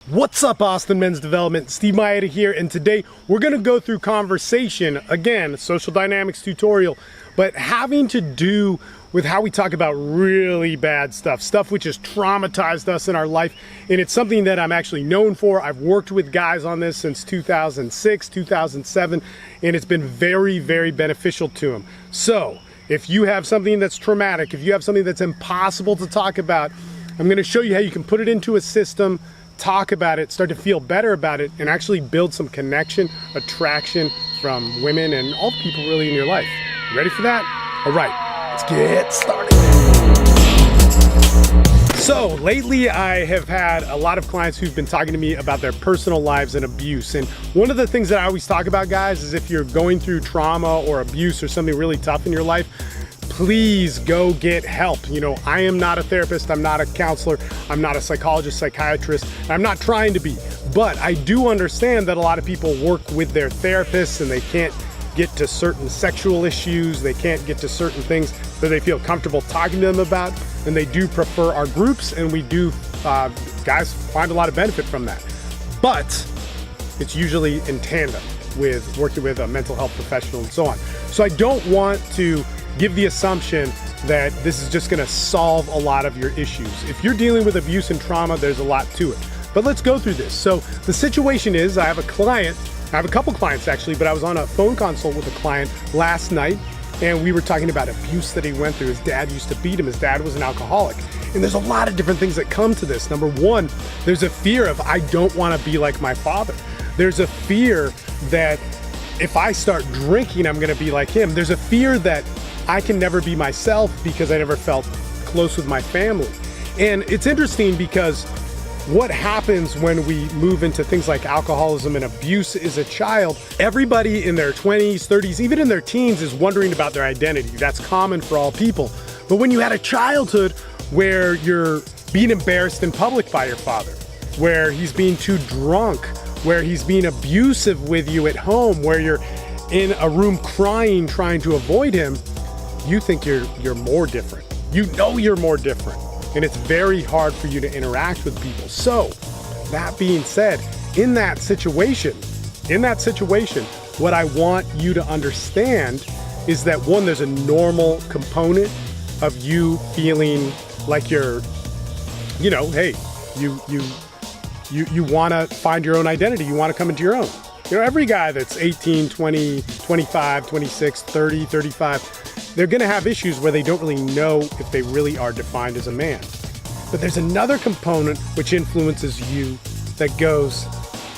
What's up, Austin Men's Development? Steve Mayeda here, and today we're going to go through conversation, again, social dynamics tutorial, but having to do with how we talk about really bad stuff which has traumatized us in our life, and it's something that I'm actually known for. I've worked with guys on this since 2006, 2007, and it's been very, very beneficial to them. So, if you have something that's traumatic, if you have something that's impossible to talk about, I'm going to show you how you can put it into a system, talk about it, start to feel better about it, and actually build some connection, attraction from women and all the people really in your life. You ready for that? All right, let's get started. So lately I have had a lot of clients who've been talking to me about their personal lives and abuse. And one of the things that I always talk about, guys, is if you're going through trauma or abuse or something really tough in your life, please go get help. You know, I am not a therapist, I'm not a counselor, I'm not a psychologist, psychiatrist, I'm not trying to be, but I do understand that a lot of people work with their therapists and they can't get to certain sexual issues, they can't get to certain things that they feel comfortable talking to them about, and they do prefer our groups, and we do, guys find a lot of benefit from that. But it's usually in tandem with working with a mental health professional and so on. So I don't want to give the assumption that this is just gonna solve a lot of your issues. If you're dealing with abuse and trauma, there's a lot to it. But let's go through this. So the situation is, I have a client, I have a couple clients actually, but I was on a phone consult with a client last night, and we were talking about abuse that he went through. His dad used to beat him, his dad was an alcoholic. And there's a lot of different things that come to this. Number one, there's a fear of, I don't wanna be like my father. There's a fear that if I start drinking, I'm gonna be like him. There's a fear that I can never be myself because I never felt close with my family. And it's interesting because what happens when we move into things like alcoholism and abuse as a child, everybody in their 20s, 30s, even in their teens is wondering about their identity. That's common for all people. But when you had a childhood where you're being embarrassed in public by your father, where he's being too drunk, where he's being abusive with you at home, where you're in a room crying trying to avoid him, you think you're more different. You know you're more different, and it's very hard for you to interact with people. So, that being said, in that situation, what I want you to understand is that one, there's a normal component of you feeling like you're, you know, hey, you wanna find your own identity, you wanna come into your own. You know, every guy that's 18, 20, 25, 26, 30, 35, they're gonna have issues where they don't really know if they really are defined as a man. But there's another component which influences you that goes,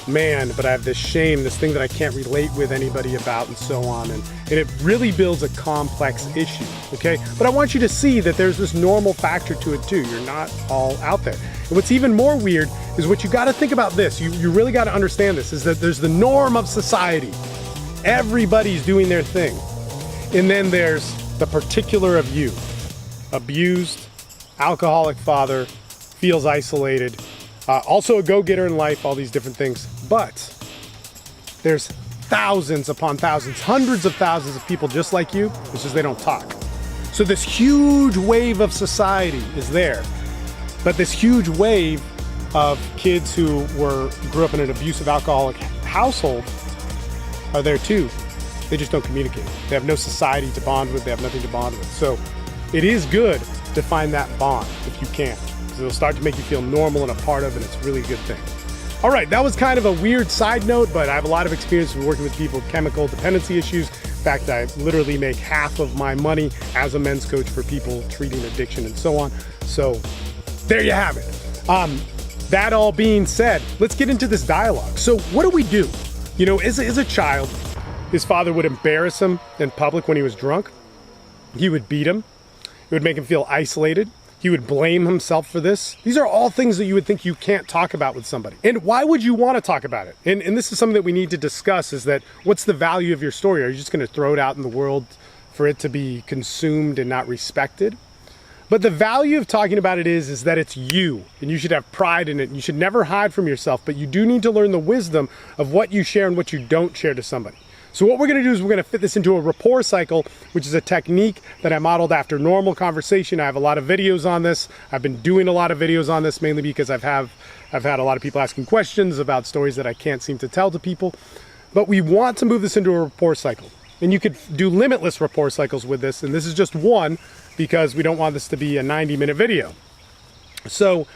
man, but I have this shame, this thing that I can't relate with anybody about and so on. And it really builds a complex issue, okay? But I want you to see that there's this normal factor to it too. You're not all out there. And what's even more weird is what you gotta think about this, you really gotta understand this, is that there's the norm of society. Everybody's doing their thing. And then there's the particular of you. Abused, alcoholic father, feels isolated, also a go-getter in life, all these different things. But there's thousands upon thousands, hundreds of thousands of people just like you, it's just they don't talk. So this huge wave of society is there. But this huge wave of kids who grew up in an abusive alcoholic household are there too. They just don't communicate. They have no society to bond with, they have nothing to bond with. So it is good to find that bond if you can, because it'll start to make you feel normal and a part of it, and it's a really good thing. All right, that was kind of a weird side note, but I have a lot of experience with working with people with chemical dependency issues. In fact, I literally make half of my money as a men's coach for people treating addiction and so on. So there you have it. That all being said, let's get into this dialogue. So what do we do? You know, as a child, his father would embarrass him in public when he was drunk. He would beat him. It would make him feel isolated. He would blame himself for this. These are all things that you would think you can't talk about with somebody. And why would you want to talk about it? And this is something that we need to discuss, is that what's the value of your story? Are you just going to throw it out in the world for it to be consumed and not respected? But the value of talking about it is that it's you, and you should have pride in it. You should never hide from yourself, but you do need to learn the wisdom of what you share and what you don't share to somebody. So what we're gonna do is we're gonna fit this into a rapport cycle, which is a technique that I modeled after normal conversation. I have a lot of videos on this. I've been doing a lot of videos on this mainly because I've I've had a lot of people asking questions about stories that I can't seem to tell to people. But we want to move this into a rapport cycle. And you could do limitless rapport cycles with this, and this is just one because we don't want this to be a 90-minute video. So,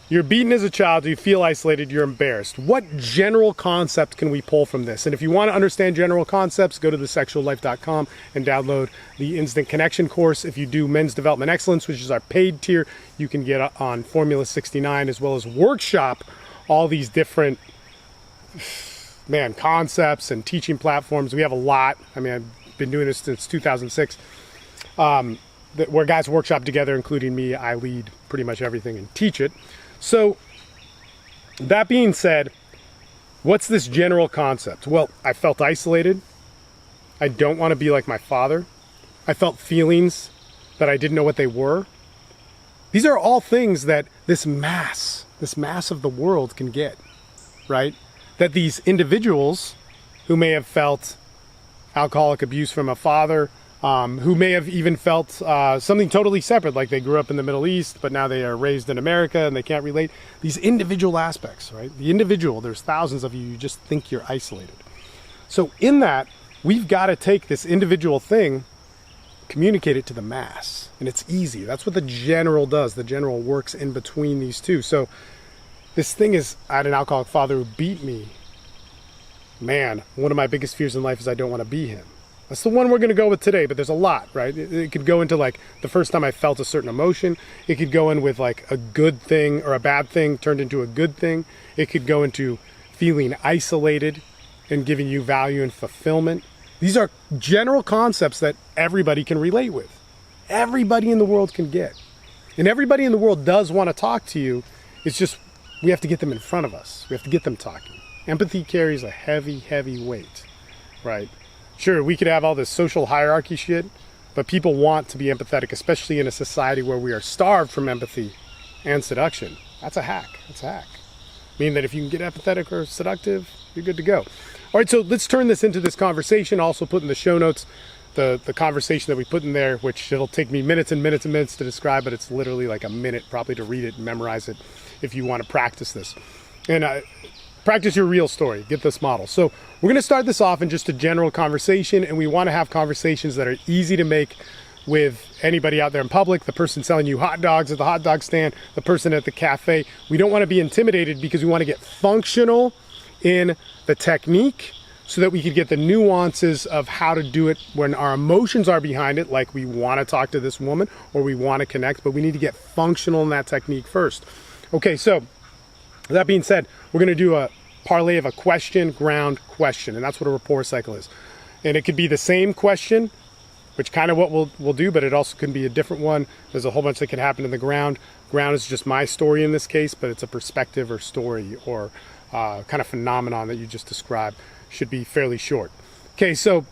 you're beaten as a child, you feel isolated, you're embarrassed. What general concept can we pull from this? And if you want to understand general concepts, go to thesexuallife.com and download the Instant Connection course. If you do Men's Development Excellence, which is our paid tier, you can get on Formula 69 as well as workshop all these different concepts and teaching platforms. We have a lot. I mean, I've been doing this since 2006, where guys workshop together, including me. I lead pretty much everything and teach it. So that being said, what's this general concept? Well, I felt isolated. I don't want to be like my father. I felt feelings that I didn't know what they were. These are all things that this mass of the world can get, right? That these individuals who may have felt alcoholic abuse from a father, who may have even felt something totally separate, like they grew up in the Middle East, but now they are raised in America and they can't relate. These individual aspects, right? The individual, there's thousands of you, you just think you're isolated. So in that, we've got to take this individual thing, communicate it to the mass. And it's easy. That's what the general does. The general works in between these two. So this thing is, I had an alcoholic father who beat me. Man, one of my biggest fears in life is I don't want to be him. That's the one we're going to go with today, but there's a lot, right? It could go into like the first time I felt a certain emotion. It could go in with like a good thing or a bad thing turned into a good thing. It could go into feeling isolated and giving you value and fulfillment. These are general concepts that everybody can relate with. Everybody in the world can get. And everybody in the world does want to talk to you. It's just we have to get them in front of us. We have to get them talking. Empathy carries a heavy, heavy weight, right? Sure, we could have all this social hierarchy shit, but people want to be empathetic, especially in a society where we are starved from empathy and seduction. That's a hack. That's a hack. Meaning that if you can get empathetic or seductive, you're good to go. All right, so let's turn this into this conversation. Also put in the show notes the conversation that we put in there, which it'll take me minutes and minutes and minutes to describe, but it's literally like a minute probably to read it and memorize it if you want to practice this. And practice your real story. Get this model. So we're going to start this off in just a general conversation, and we want to have conversations that are easy to make with anybody out there in public, the person selling you hot dogs at the hot dog stand, the person at the cafe. We don't want to be intimidated because we want to get functional in the technique so that we could get the nuances of how to do it when our emotions are behind it, like we want to talk to this woman or we want to connect, but we need to get functional in that technique first. Okay, so that being said, we're going to do a parlay of a question, ground, question, and that's what a rapport cycle is. And it could be the same question, which kind of what we'll do, but it also can be a different one. There's a whole bunch that can happen in the ground. Ground is just my story in this case, but it's a perspective or story or kind of phenomenon that you just described. Should be fairly short. Okay, so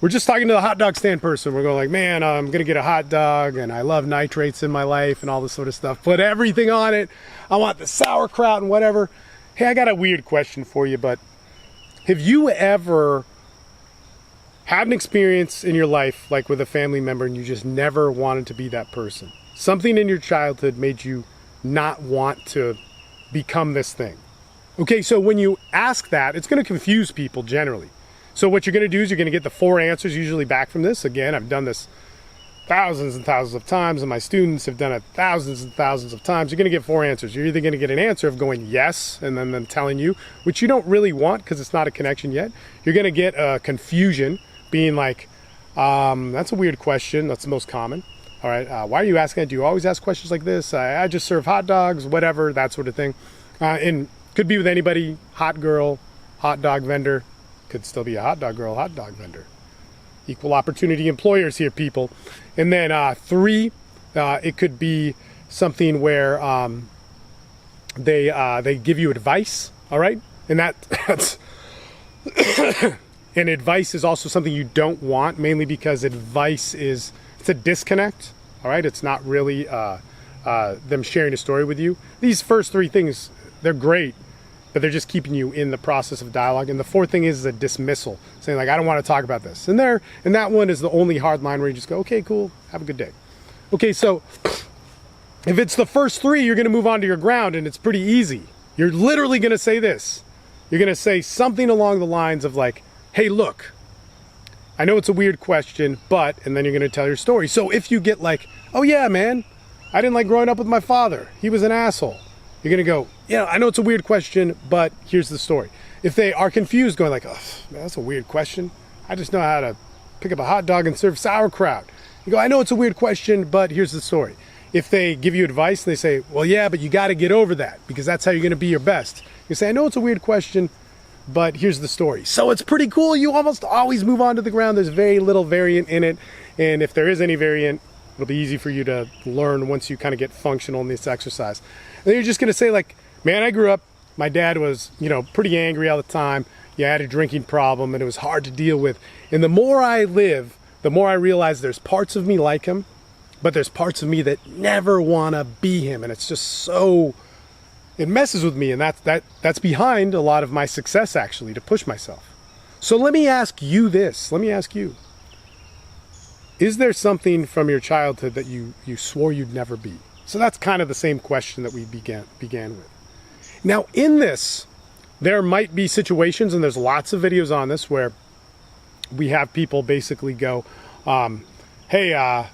we're just talking to the hot dog stand person. We're going like, man, I'm going to get a hot dog and I love nitrates in my life and all this sort of stuff. Put everything on it. I want the sauerkraut and whatever. Hey, I got a weird question for you, but have you ever had an experience in your life like with a family member and you just never wanted to be that person? Something in your childhood made you not want to become this thing. Okay, so when you ask that, it's going to confuse people generally. So what you're going to do is you're going to get the 4 answers usually back from this. Again, I've done this thousands and thousands of times, and my students have done it thousands and thousands of times. You're going to get 4 answers. You're either going to get an answer of going yes, and then them telling you, which you don't really want because it's not a connection yet. You're going to get a confusion, being like, that's a weird question. That's the most common. All right, why are you asking that? Do you always ask questions like this? I just serve hot dogs, whatever, that sort of thing. And could be with anybody, hot girl, hot dog vendor. Could still be a hot dog girl, hot dog vendor. Equal opportunity employers here, people. And then 3, it could be something where they give you advice, all right? And that's and advice is also something you don't want, mainly because advice it's a disconnect, all right? It's not really them sharing a story with you. These first 3 things, they're great, but they're just keeping you in the process of dialogue. And the 4th thing is a dismissal, saying like, I don't want to talk about this. And that one is the only hard line where you just go, okay, cool, have a good day. Okay, so If it's the first three, you're going to move on to your ground, and it's pretty easy. You're literally going to say this. You're going to say something along the lines of like, hey, look, I know it's a weird question, but, and then you're going to tell your story. So if you get like, oh yeah, man, I didn't like growing up with my father. He was an asshole. You're going to go, yeah, I know it's a weird question, but here's the story. If they are confused, going like, oh, man, that's a weird question. I just know how to pick up a hot dog and serve sauerkraut. You go, I know it's a weird question, but here's the story. If they give you advice and they say, well, yeah, but you got to get over that because that's how you're going to be your best. You say, I know it's a weird question, but here's the story. So it's pretty cool. You almost always move on to the ground. There's very little variant in it. And if there is any variant, it'll be easy for you to learn once you kind of get functional in this exercise. And then you're just going to say like, man, I grew up, my dad was, pretty angry all the time. Yeah, I had a drinking problem and it was hard to deal with. And the more I live, the more I realize there's parts of me like him, but there's parts of me that never want to be him. And it's just so, it messes with me. And that's behind a lot of my success, actually, to push myself. So let me ask you this. Let me ask you, is there something from your childhood that you swore you'd never be? So that's kind of the same question that we began with. Now in this, there might be situations, and there's lots of videos on this, where we have people basically go, hey, I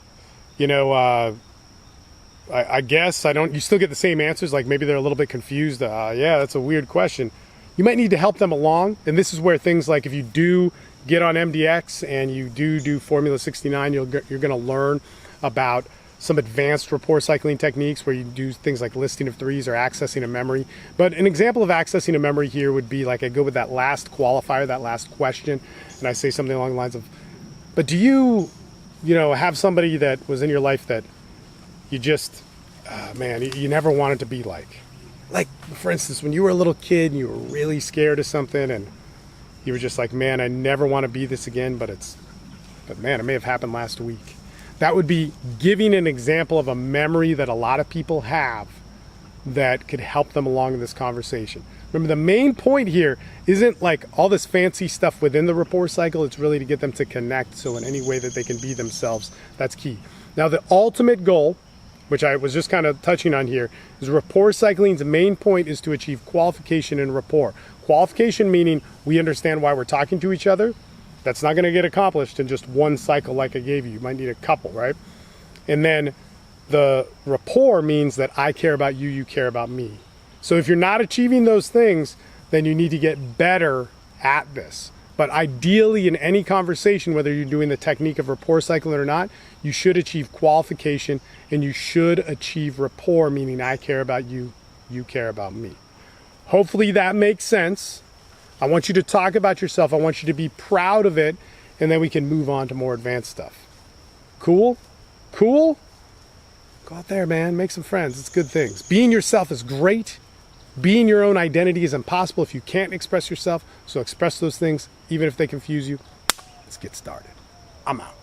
guess you still get the same answers. Like maybe they're a little bit confused. Yeah, that's a weird question. You might need to help them along. And this is where things like if you do get on MDX and you do Formula 69, you're going to learn about some advanced rapport cycling techniques where you do things like listing of threes or accessing a memory. But an example of accessing a memory here would be like I go with that last qualifier, that last question, and I say something along the lines of, but do you have somebody that was in your life that you just, you never wanted to be like? Like, for instance, when you were a little kid and you were really scared of something and you were just like, man, I never want to be this again, but man, it may have happened last week. That would be giving an example of a memory that a lot of people have that could help them along in this conversation. Remember, the main point here isn't like all this fancy stuff within the rapport cycle. It's really to get them to connect. So in any way that they can be themselves, that's key. Now, the ultimate goal, which I was just kind of touching on here, is rapport cycling's main point is to achieve qualification in rapport. Qualification meaning we understand why we're talking to each other. That's not going to get accomplished in just one cycle like I gave you. You might need a couple, right? And then the rapport means that I care about you, you care about me. So if you're not achieving those things, then you need to get better at this. But ideally in any conversation, whether you're doing the technique of rapport cycling or not, you should achieve qualification and you should achieve rapport, meaning I care about you, you care about me. Hopefully that makes sense. I want you to talk about yourself. I want you to be proud of it, and then we can move on to more advanced stuff. Cool? Cool? Go out there, man. Make some friends. It's good things. Being yourself is great. Being your own identity is impossible if you can't express yourself. So express those things, even if they confuse you. Let's get started. I'm out.